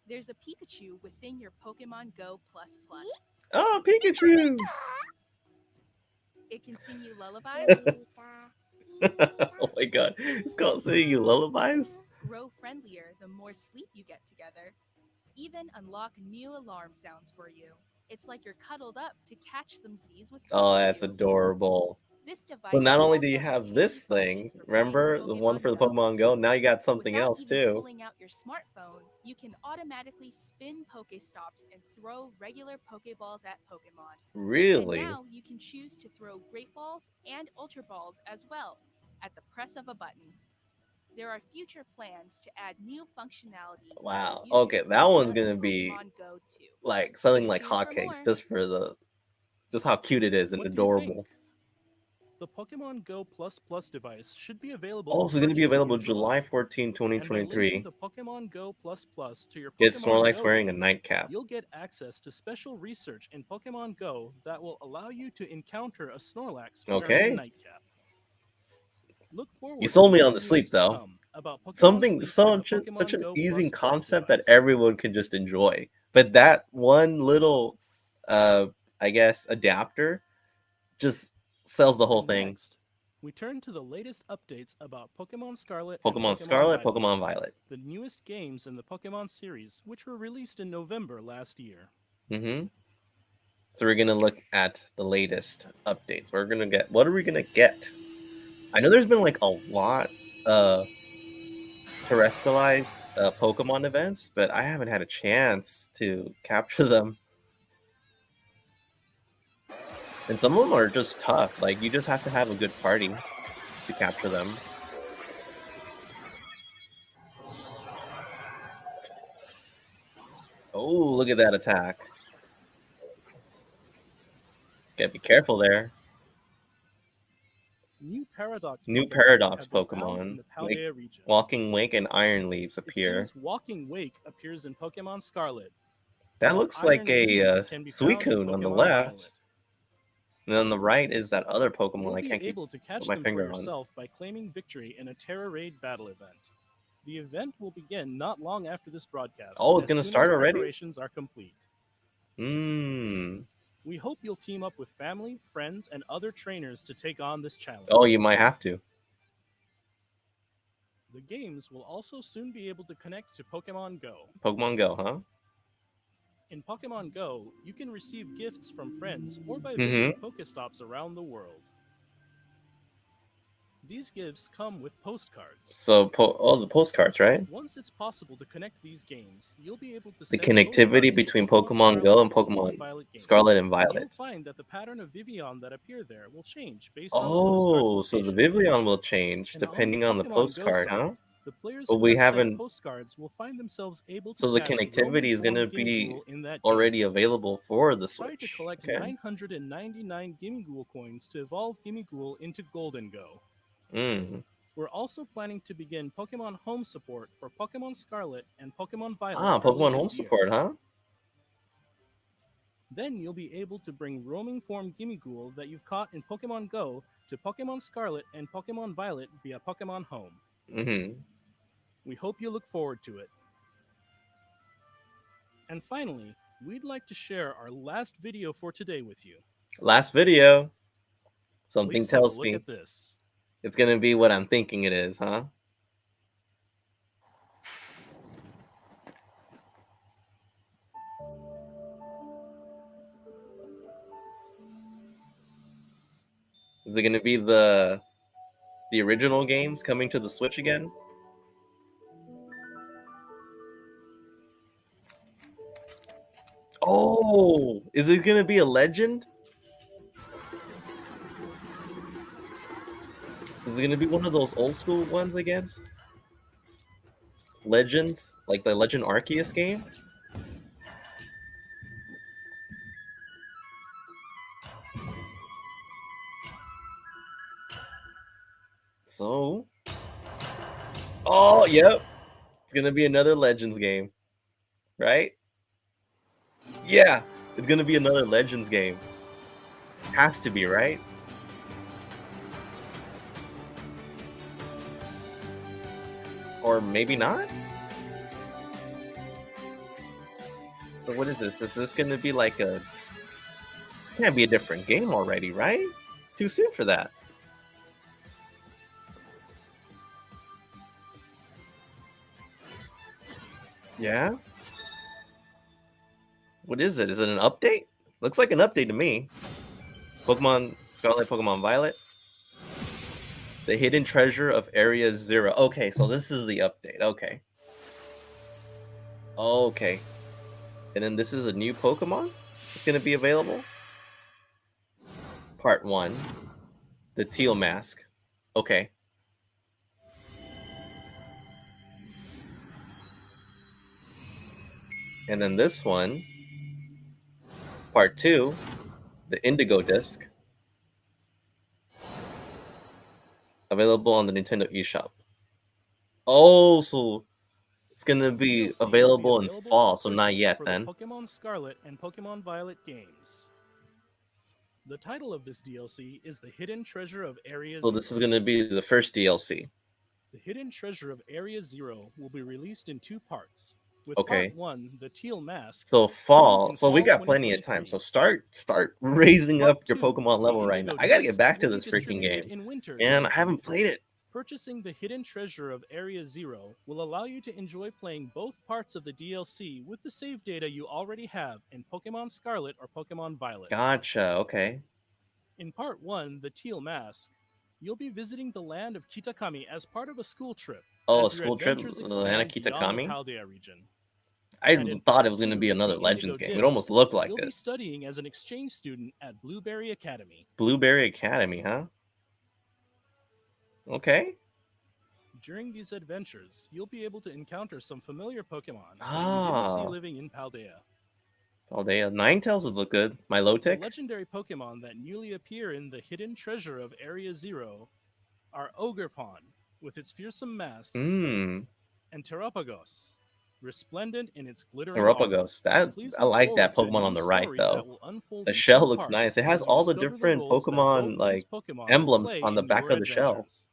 S6: There's a Pikachu within your Pokemon Go Plus Plus.
S1: Oh, Pikachu!
S6: It can sing you lullabies,
S1: Oh my god. It's called singing you lullabies?
S6: grow friendlier the more sleep you get together, even unlock new alarm sounds for you. It's like you're cuddled up to catch some Z's with Pikachu.
S1: Oh, that's adorable.
S6: This device
S1: So not
S6: will
S1: only do you
S6: also
S1: have
S6: continue
S1: this
S6: to function
S1: thing,
S6: for playing
S1: remember the one for the
S6: Go.
S1: Pokemon Go? Now you got something
S6: Without
S1: else
S6: even
S1: too.
S6: pulling out your smartphone, you can automatically spin Pokestops and throw regular Pokeballs at Pokemon.
S1: Really?
S6: And now you can choose to throw Great Balls and Ultra Balls as well at the press of a button. There are future plans to add new functionality.
S1: Wow.
S6: So use your
S1: Okay, that
S6: sleep
S1: one's
S6: data
S1: gonna
S6: in
S1: be
S6: Pokemon Go too.
S1: like selling
S6: Stay
S1: like
S6: tuned for
S1: hotcakes
S6: more.
S1: just for just how cute it is and
S5: What do you think?
S1: adorable.
S5: the Pokemon Go Plus Plus device should be available.
S1: Oh,
S5: for
S1: so it's going to be
S5: purchase
S1: available
S5: in
S1: July 14,
S5: And by linking
S1: 2023.
S5: the Pokemon Go Plus Plus to your
S1: Get
S5: Pokemon
S1: Snorlax
S5: Go
S1: wearing a
S5: game,
S1: nightcap.
S5: you'll get access to special research in Pokemon Go that will allow you to encounter a Snorlax wearing
S1: Okay.
S5: a nightcap. Look forward
S1: You sold
S5: to
S1: me
S5: more
S1: on the
S5: news
S1: sleep,
S5: to
S1: though.
S5: come about Pokemon
S1: Something
S5: Sleep
S1: such
S5: and the
S1: such
S5: Pokemon
S1: an
S5: Go
S1: easy
S5: Plus Plus
S1: concept that
S5: device.
S1: everyone can just enjoy. But that one little, I guess, adapter just sells the whole
S5: And
S1: thing.
S5: next, we turn to the latest updates about Pokemon Scarlet
S1: Pokemon
S5: and
S1: Scarlet,
S5: Violet,
S1: Pokemon Violet.
S5: the newest games in the Pokemon series, which were released in November last year.
S1: Mm-hmm. So we're gonna look at the latest updates. We're gonna get. What are we gonna get? I know there's been like a lot terrestrialized Pokemon events, but I haven't had a chance to capture them. And some of them are just tough. Like, you just have to have a good party to capture them. Oh, look at that attack. Gotta be careful there.
S5: New Paradox
S1: Pokemon,
S5: in the Paldea region.
S1: Walking Wake and Iron Leaves
S5: It
S1: appear.
S5: seems Walking Wake appears in Pokemon Scarlet.
S1: That
S5: while
S1: looks like
S5: Iron
S1: a
S5: Leaves can be found in
S1: Suicune on the
S5: Pokemon
S1: left.
S5: Violet.
S1: And on the right is that other Pokemon
S5: You'll
S1: I
S5: be
S1: can't keep
S5: able to catch
S1: put my
S5: them for
S1: finger on.
S5: yourself by claiming victory in a Terra Raid battle event. The event will begin not long after this broadcast.
S1: Oh, it's
S5: as
S1: gonna
S5: soon
S1: start
S5: as
S1: already?
S5: preparations are complete. We hope you'll team up with family, friends, and other trainers to take on this challenge.
S1: Oh, you might have to.
S5: The games will also soon be able to connect to Pokemon Go.
S1: Pokemon Go, huh?
S5: In Pokemon Go, you can receive gifts from friends or by visiting Pokestops around the world. These gifts come with postcards.
S1: So, the postcards, right?
S5: Once it's possible to connect these games, you'll be able to
S1: The
S5: send
S1: connectivity
S5: postcards to
S1: between
S5: Pokemon
S1: Pokemon Go and
S5: Scarlet
S1: Pokemon
S5: Violet games.
S1: Scarlet and
S5: You'll
S1: Violet.
S5: find that the pattern of Vivian that appear there will change based on the
S1: Oh,
S5: postcard's
S1: so the
S5: location.
S1: Vivian will change
S5: And
S1: depending on the
S5: Pokemon Go
S1: postcard,
S5: side,
S1: huh?
S5: the players
S1: But
S5: who
S1: we
S5: have sent
S1: haven't.
S5: postcards will find themselves able to
S1: So the
S5: catch
S1: connectivity is
S5: roaming
S1: gonna
S5: form
S1: be
S5: Gimmighoul in that
S1: already
S5: game.
S1: available for the
S5: Try to
S1: Switch.
S5: collect
S1: Okay.
S5: 999 Gimmighoul coins to evolve Gimmighoul into Golden Go. We're also planning to begin Pokemon Home support for Pokemon Scarlet and Pokemon Violet.
S1: Pokemon Home support, huh?
S5: Then you'll be able to bring roaming form Gimmighoul that you've caught in Pokemon Go to Pokemon Scarlet and Pokemon Violet via Pokemon Home. We hope you look forward to it. And finally, we'd like to share our last video for today with you.
S1: Last video. Something
S5: Please have a
S1: tells
S5: look
S1: me
S5: at this.
S1: it's gonna be what I'm thinking it is, huh? Is it gonna be the original games coming to the Switch again? Oh, is it gonna be a legend? Is it gonna be one of those old school ones again? Legends, like the Legend Arceus game? So, oh, yep, it's gonna be another Legends game, right? Yeah, it's gonna be another Legends game. Has to be, right? Or maybe not? So what is this? Is this gonna be like a... Can't be a different game already, right? It's too soon for that. Yeah? What is it? Is it an update? Looks like an update to me. Pokemon Scarlet, Pokemon Violet. The Hidden Treasure of Area Zero. Okay, so this is the update. Okay. Okay. And then this is a new Pokemon that's going to be available. Part 1. The Teal Mask. Okay. And then this one. Part 2. The Indigo Disc. Available on the Nintendo eShop. Oh, so it's gonna
S5: The
S1: be
S5: DLC will be
S1: available in
S5: available
S1: fall,
S5: for
S1: so not
S5: purchase
S1: yet
S5: for
S1: then.
S5: the Pokemon Scarlet and Pokemon Violet games. The title of this DLC is The Hidden Treasure of Area
S1: So
S5: Zero.
S1: this is gonna be the first DLC.
S5: The Hidden Treasure of Area Zero will be released in 2 parts. With
S1: Okay.
S5: part 1, the Teal Mask.
S1: So
S5: coming
S1: fall.
S5: in
S1: So we
S5: fall
S1: got plenty of time.
S5: 2023.
S1: So start raising
S5: Part
S1: up your
S5: 2,
S1: Pokemon
S5: the
S1: level right now.
S5: Indigo
S1: I gotta get
S5: Disc,
S1: back to
S5: will be
S1: this freaking
S5: distributed
S1: game.
S5: in winter
S1: And I haven't
S5: 2023.
S1: played it.
S5: Purchasing the Hidden Treasure of Area Zero will allow you to enjoy playing both parts of the DLC with the save data you already have in Pokemon Scarlet or Pokemon Violet.
S1: Gotcha. Okay.
S5: In part 1, the Teal Mask, you'll be visiting the land of Kitakami as part of a school trip.
S1: Oh, a
S5: as your
S1: school trip,
S5: adventures
S1: the land of
S5: expand beyond the
S1: Kitakami.
S5: Paldea region.
S1: I
S5: And in
S1: thought
S5: part
S1: it was gonna
S5: 2,
S1: be another
S5: the
S1: Legends
S5: Indigo
S1: game. It
S5: Disc,
S1: almost looked like
S5: you'll be
S1: it.
S5: studying as an exchange student at Blueberry Academy.
S1: Blueberry Academy, huh? Okay.
S5: During these adventures, you'll be able to encounter some familiar Pokemon that you didn't see living in Paldea.
S1: Paldea. Ninetales would look good.
S5: The
S1: Milotic.
S5: legendary Pokemon that newly appear in the Hidden Treasure of Area Zero are Ogerpon, with its fearsome mask, and Terapagos, resplendent in its glittering armor.
S1: Terapagos. That
S5: Please
S1: I
S5: look
S1: like that
S5: forward to a
S1: Pokemon on
S5: new
S1: the right
S5: story that
S1: though.
S5: will unfold
S1: The
S5: in
S1: shell
S5: 2
S1: looks
S5: parts
S1: nice. It has
S5: as you
S1: all the
S5: discover the
S1: different
S5: roles that
S1: Pokemon
S5: both these
S1: like
S5: Pokemon will
S1: emblems
S5: play
S1: on the
S5: in
S1: back
S5: your
S1: of the shell.
S5: adventures.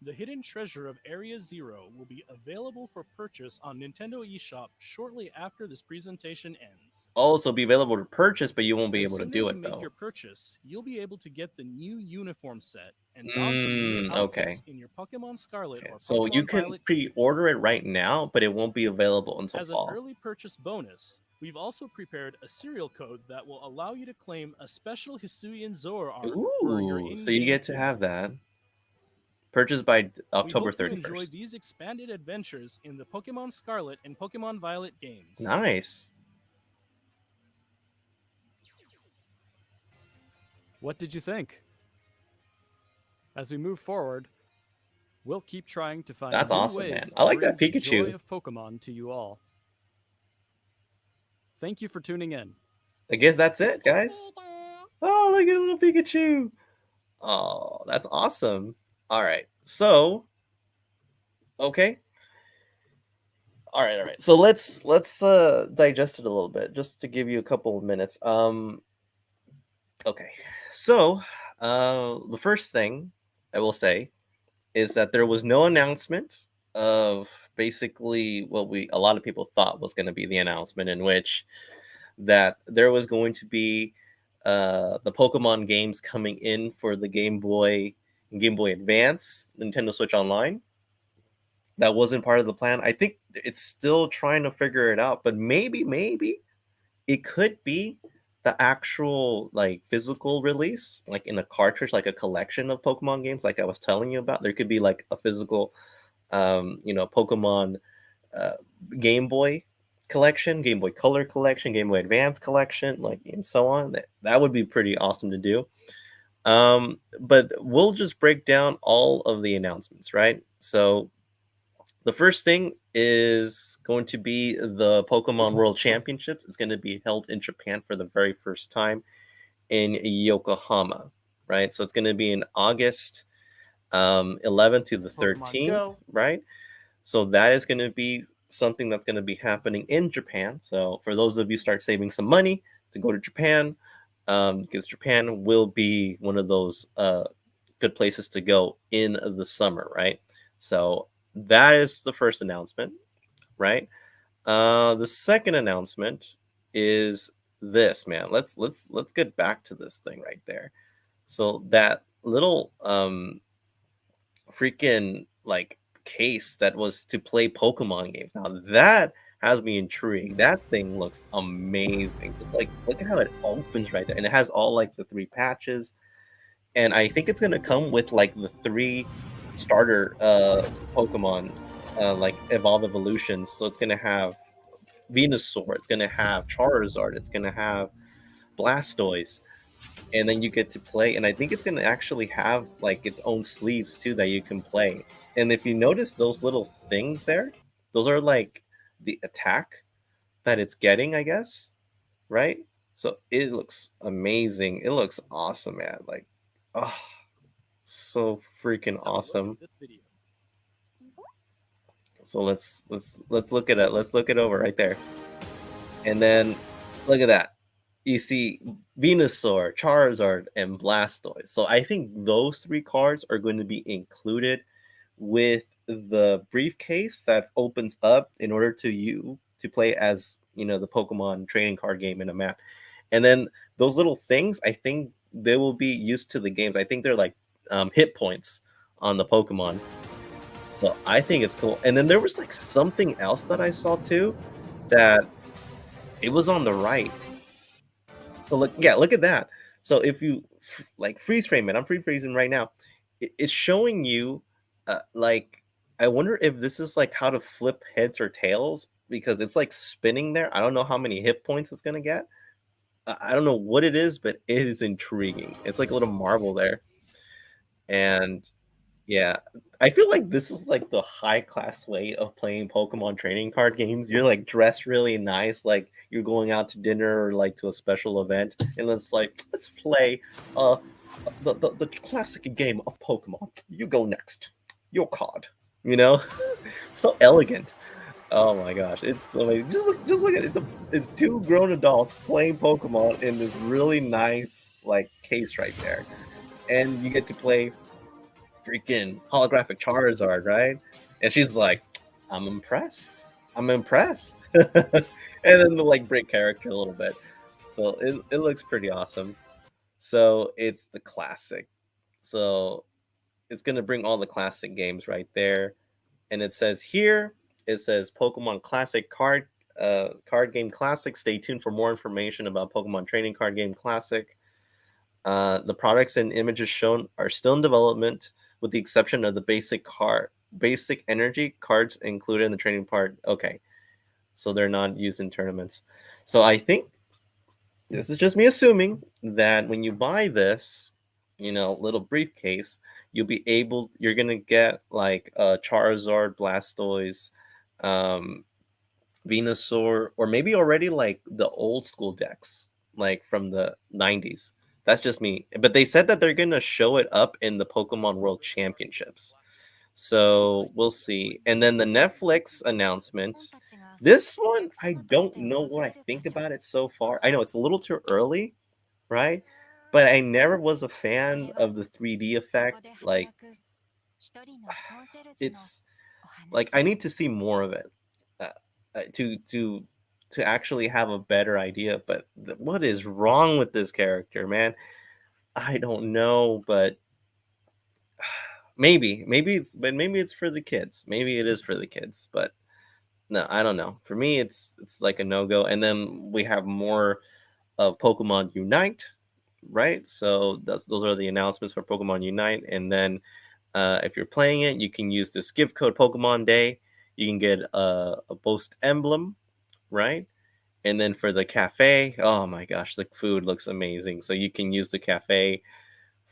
S5: The Hidden Treasure of Area Zero will be available for purchase on Nintendo eShop shortly after this presentation ends.
S1: Also be available to purchase, but you won't be
S5: As
S1: able to
S5: soon
S1: do
S5: as
S1: it
S5: you make
S1: though.
S5: your purchase, you'll be able to get the new uniform set and don some new outfits
S1: Okay.
S5: in your Pokemon Scarlet or
S1: So you
S5: Pokemon
S1: can
S5: Violet
S1: pre-order it right now, but it won't be available until
S5: As an
S1: fall.
S5: early purchase bonus, we've also prepared a serial code that will allow you to claim a special Hisuian Zoroark for your
S1: Ooh,
S5: in-game
S1: so you get to
S5: team.
S1: have that. Purchased by October
S5: We hope you enjoy
S1: 31st.
S5: these expanded adventures in the Pokemon Scarlet and Pokemon Violet games.
S1: Nice.
S2: What did you think? As we move forward, we'll keep trying to find
S1: That's
S2: new
S1: awesome,
S2: ways
S1: man.
S2: to
S1: I like
S2: bring
S1: that
S2: the
S1: Pikachu.
S2: joy of Pokemon to you all. Thank you for tuning in.
S1: I guess that's it, guys. Oh, look at little Pikachu. Oh, that's awesome. All right. So, okay. All right. So let's digest it a little bit just to give you a couple of minutes. Okay. So, the first thing I will say is that there was no announcement of basically what a lot of people thought was going to be the announcement, in which that there was going to be the Pokemon games coming in for the Game Boy and Game Boy Advance, Nintendo Switch Online. That wasn't part of the plan. I think it's still trying to figure it out, but maybe it could be the actual like physical release, like in a cartridge, like a collection of Pokemon games, like I was telling you about. There could be like a physical, Pokemon uh, Game Boy collection, Game Boy Color collection, Game Boy Advance collection, like and so on. That would be pretty awesome to do. But we'll just break down all of the announcements, right? So the first thing is going to be the Pokemon World Championships. It's going to be held in Japan for the very first time in Yokohama, right? So it's going to be in August 11th to the
S3: Pokemon
S1: 13th,
S3: Go.
S1: right? So that is going to be something that's going to be happening in Japan. So for those of you start saving some money to go to Japan, because Japan will be one of those good places to go in the summer, right? So that is the first announcement, right? The second announcement is this, man. Let's get back to this thing right there. So that little freaking like case that was to play Pokemon games. Now that has me intrigued. That thing looks amazing. Just like look at how it opens right there, and it has all like the 3 patches. And I think it's gonna come with like the 3 starter Pokemon, like Evolve Evolutions. So it's gonna have Venusaur, it's gonna have Charizard, it's gonna have Blastoise, and then you get to play. And I think it's gonna actually have like its own sleeves too that you can play. And if you notice those little things there, those are like the attack that it's getting, I guess, right? So it looks amazing. It looks awesome, man. Like, oh, So freaking
S2: Let's have a look
S1: awesome.
S2: at this video.
S1: So let's look at it. Let's look it over right there. And then look at that. You see Venusaur, Charizard, and Blastoise. So I think those three cards are going to be included with the briefcase that opens up in order to you to play as the Pokemon trading card game in a map. And then those little things, I think they will be used to the games. I think they're like hit points on the Pokemon. So I think it's cool. And then there was like something else that I saw too, that it was on the right. So look at that. So if you like freeze frame it, I'm free freezing right now. It's showing you like, I wonder if this is like how to flip heads or tails, because it's like spinning there. I don't know how many hit points it's gonna get. I don't know what it is, but it is intriguing. It's like a little marble there. And yeah, I feel like this is like the high class way of playing Pokemon trading card games. You're like dressed really nice, like you're going out to dinner or like to a special event, and let's play the classic game of Pokemon. You go next. Your card. So elegant. Oh my gosh, it's so amazing. Just look at it. It's two grown adults playing Pokemon in this really nice like case right there, and you get to play freaking holographic Charizard, right? And she's like, I'm impressed. I'm impressed. And then the like break character a little bit. So it looks pretty awesome. So it's the classic. So it's gonna bring all the classic games right there. And it says here, it says Pokemon Classic card game classic. Stay tuned for more information about Pokemon Trading Card Game Classic. The products and images shown are still in development, with the exception of the basic energy cards included in the training part. Okay, so they're not used in tournaments. So I think this is just me assuming that when you buy this, little briefcase, you're gonna get like Charizard, Blastoise, um, Venusaur, or maybe already like the old school decks, like from the 90s. That's just me. But they said that they're going to show it up in the Pokemon World Championships. So we'll see. And then the Netflix announcement. This one, I don't know what I think about it so far. I know it's a little too early, right? But I never was a fan of the 3D effect. Like, it's like I need to see more of it uh, to actually have a better idea. But what is wrong with this character, man? I don't know, but maybe it's for the kids. Maybe it is for the kids, but no, I don't know. For me, it's like a no go. And then we have more of Pokemon Unite, right? So those are the announcements for Pokemon Unite. And then if you're playing it, you can use this gift code Pokemon Day. You can get a Boast emblem, right? And then for the cafe, oh my gosh, the food looks amazing. So you can use the cafe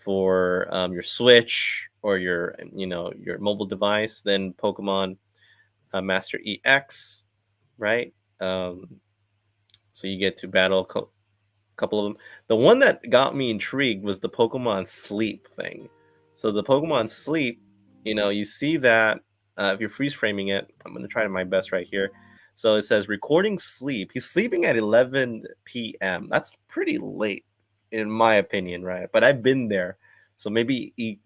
S1: for your Switch or your mobile device. Then Pokemon Master EX, right? So you get to battle couple of them. The one that got me intrigued was the Pokemon Sleep thing. So the Pokemon Sleep, you see that if you're freeze framing it, I'm going to try my best right here. So it says recording sleep. He's sleeping at 11 p.m. That's pretty late, in my opinion, right? But I've been there, so maybe he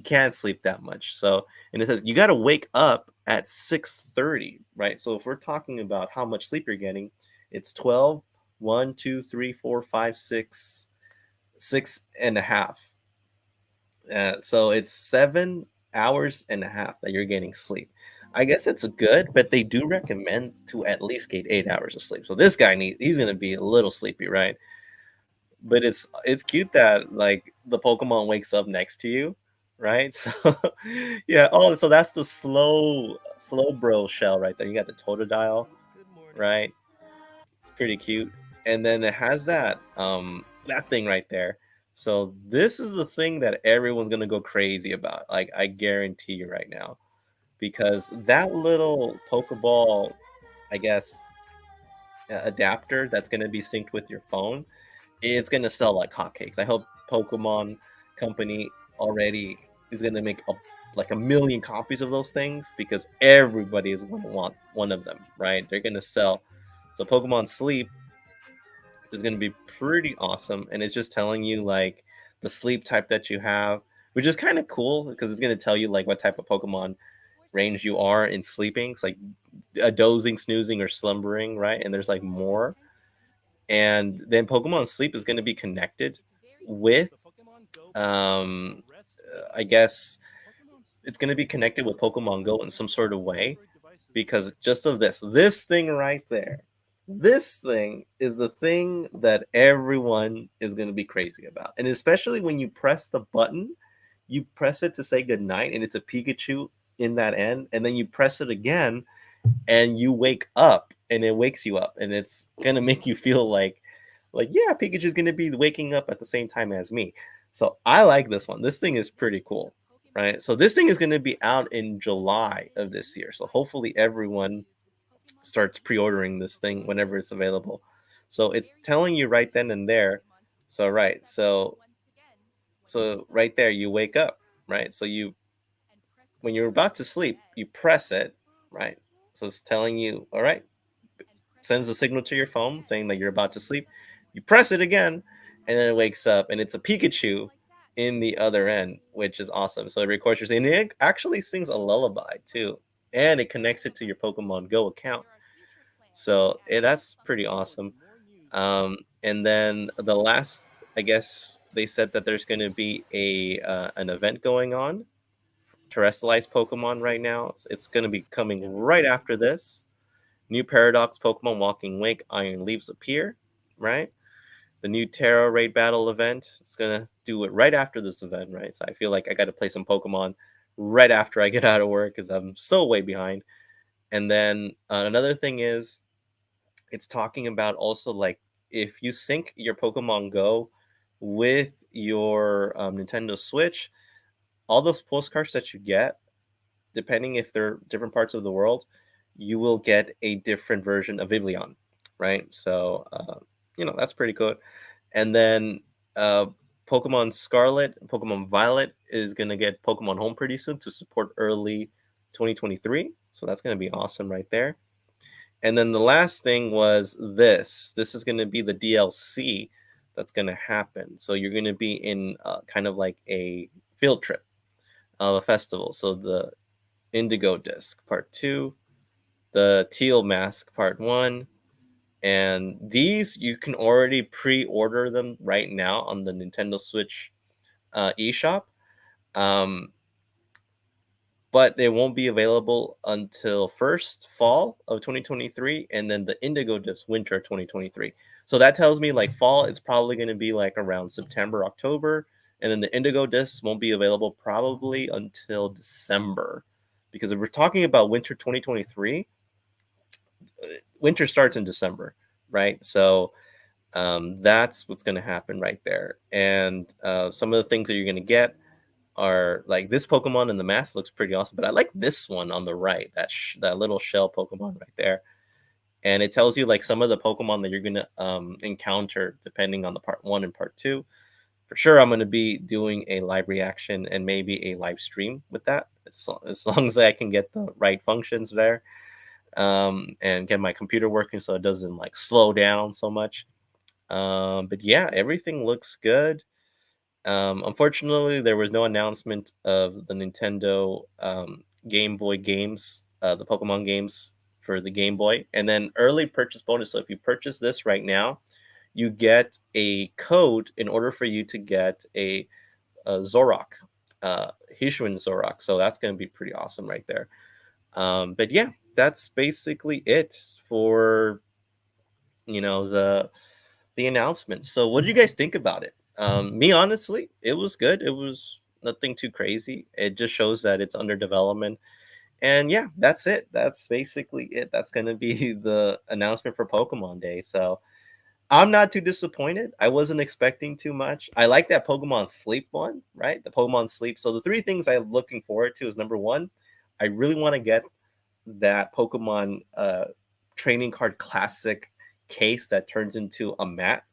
S1: can't sleep that much. So, and it says you got to wake up at 6:30, right? So if we're talking about how much sleep you're getting, it's 12, 1, 2, 3, 4, 5, 6, 6.5. So it's 7 hours and a half that you're getting sleep. I guess it's good, but they do recommend to at least get 8 hours of sleep. So this guy he's gonna be a little sleepy, right? But it's cute that like the Pokemon wakes up next to you, right? So yeah, so that's the slow bro shell right there. You got the Totodile, right? It's pretty cute. And then it has that thing right there. So this is the thing that everyone's gonna go crazy about. Like I guarantee you right now. Because that little Pokeball, I guess, adapter that's gonna be synced with your phone, it's gonna sell like hotcakes. I hope Pokemon Company already is gonna make like a million copies of those things because everybody is gonna want one of them, right? They're gonna sell. So Pokemon Sleep is gonna be pretty awesome, and it's just telling you like the sleep type that you have, which is kind of cool because it's gonna tell you like what type of Pokemon range you are in sleeping. It's like a dozing, snoozing, or slumbering, right? And there's like more. And then Pokemon Sleep is going to be connected with, I guess it's going to be connected with Pokemon Go in some sort of way because just of this thing right there. This thing is the thing that everyone is going to be crazy about. And especially when you press the button, you press it to say goodnight, and it's a Pikachu in that end, and then you press it again, and you wake up, and it wakes you up, and it's gonna make you feel like yeah, Pikachu's gonna be waking up at the same time as me. So I like this one. This thing is pretty cool, right? So this thing is gonna be out in July of this year. So hopefully everyone starts pre-ordering this thing whenever it's available. So it's telling you right then and there. So right, so right there you wake up, right? So you when you're about to sleep, you press it, right? So it's telling you, all right, sends a signal to your phone saying that you're about to sleep. You press it again, and then it wakes up, and it's a Pikachu in the other end, which is awesome. So it records your and it actually sings a lullaby too, and it connects it to your Pokemon Go account. So that's pretty awesome. And then the last, I guess they said that there's going to be a an event going on terrestrialized Pokemon right now. It's going to be coming right after this. New Paradox Pokemon Walking Wake Iron Leaves appear, right? The new Terra Raid Battle event. It's going to do it right after this event, right? So I feel like I got to play some Pokemon right after I get out of work because I'm so way behind. And then another thing is, it's talking about also like if you sync your Pokemon Go with your Nintendo Switch, all those postcards that you get, depending if they're different parts of the world, you will get a different version of Vivillon, right? So, that's pretty good. And then uh, Pokemon Scarlet, Pokemon Violet is going to get Pokemon Home pretty soon to support early 2023. So that's going to be awesome right there. And then the last thing was this. This is going to be the DLC that's going to happen. So you're going to be in kind of like a field trip of a festival. So the Indigo Disc Part 2, the Teal Mask Part 1, and these you can already pre-order them right now on the Nintendo Switch eShop. Um, but they won't be available until first fall of 2023 and then the Indigo Disc winter 2023. So that tells me like fall is probably going to be like around September, October, and then the Indigo Discs won't be available probably until December. Because if we're talking about winter 2023, winter starts in December, right? So that's what's going to happen right there. And some of the things that you're going to get are like this Pokemon in the mask looks pretty awesome, but I like this one on the right, that little shell Pokemon right there. And it tells you like some of the Pokemon that you're going to encounter depending on the part 1 and part 2. For sure, I'm going to be doing a live reaction and maybe a live stream with that, as long as I can get the right functions there and get my computer working so it doesn't like slow down so much. But yeah, everything looks good. Unfortunately, there was no announcement of the Nintendo Game Boy games, the Pokemon games for the Game Boy, and then early purchase bonus. So if you purchase this right now, you get a code in order for you to get a Zorok, Hisuian Zorok. So that's going to be pretty awesome right there. But yeah, that's basically it for the announcement. So what do you guys think about it? Me honestly, it was good. It was nothing too crazy. It just shows that it's under development. And yeah, that's it. That's basically it. That's going to be the announcement for Pokemon Day. So I'm not too disappointed. I wasn't expecting too much. I like that Pokemon Sleep one, right? The Pokemon Sleep. So the three things I'm looking forward to is number one, I really want to get that Pokemon Training Card Classic case that turns into a mat,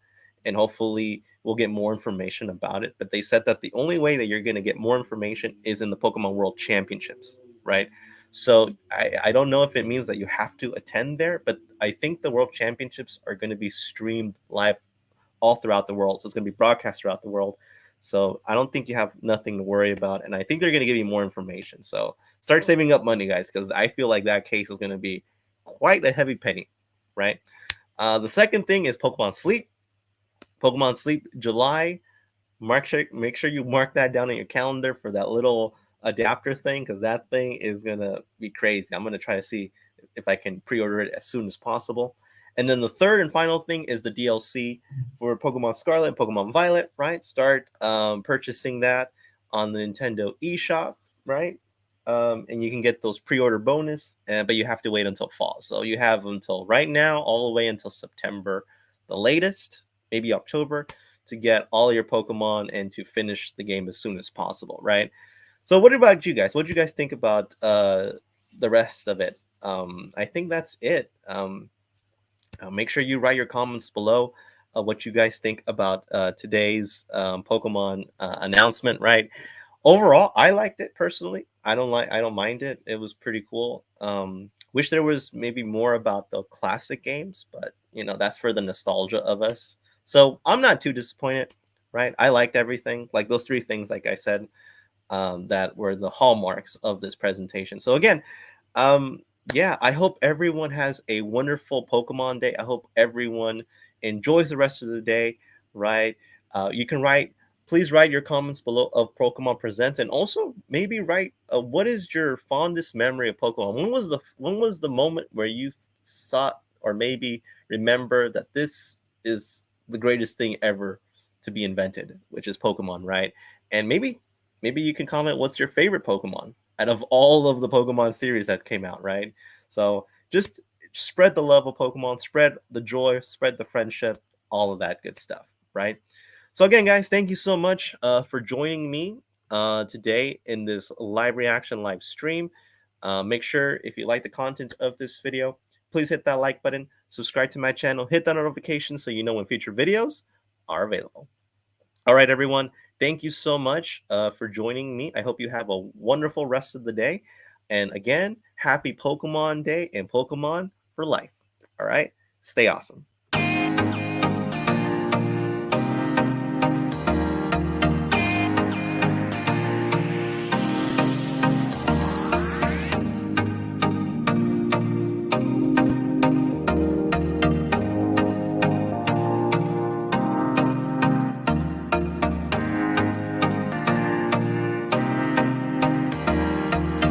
S1: and hopefully we'll get more information about it. But they said that the only way that you're going to get more information is in the Pokemon World Championships, right? So I don't know if it means that you have to attend there, but I think the World Championships are going to be streamed live all throughout the world. So it's going to be broadcast throughout the world. So I don't think you have nothing to worry about. And I think they're going to give you more information. So start saving up money, guys, because I feel like that case is going to be quite a heavy penny, right? The second thing is Pokemon Sleep. Pokemon Sleep July. Make sure you mark that down on your calendar for that little adapter thing, because that thing is gonna be crazy. I'm gonna try to see if I can pre-order it as soon as possible. And then the third and final thing is the DLC for Pokemon Scarlet and Pokemon Violet, right? Start purchasing that on the Nintendo eShop, right? And you can get those pre-order bonus, but you have to wait until fall. So you have until right now, all the way until September, the latest, maybe October, to get all your Pokemon and to finish the game as soon as possible, right? So what about you guys? What do you guys think about the rest of it? I think that's it. Make sure you write your comments below what you guys think about today's Pokemon announcement, right? Overall, I liked it personally. I don't mind it. It was pretty cool. Wish there was maybe more about the classic games, but that's for the nostalgia of us. So I'm not too disappointed, right? I liked everything. Like those three things, like I said, that were the hallmarks of this presentation. So again, um, yeah, I hope everyone has a wonderful Pokemon day. I hope everyone enjoys the rest of the day, right? You can please write your comments below of Pokemon Presents, and also maybe write what is your fondest memory of Pokemon? When was the moment where you saw or maybe remember that this is the greatest thing ever to be invented, which is Pokemon, right? And maybe you can comment what's your favorite Pokemon out of all of the Pokemon series that came out, right? So just spread the love of Pokemon, spread the joy, spread the friendship, all of that good stuff, right? So again, guys, thank you so much for joining me today in this live reaction live stream. Make sure if you like the content of this video, please hit that like button, subscribe to my channel, hit that notification so you know when future videos are available. All right, everyone. Thank you so much for joining me. I hope you have a wonderful rest of the day. And again, happy Pokemon Day and Pokemon for life. All right. Stay awesome.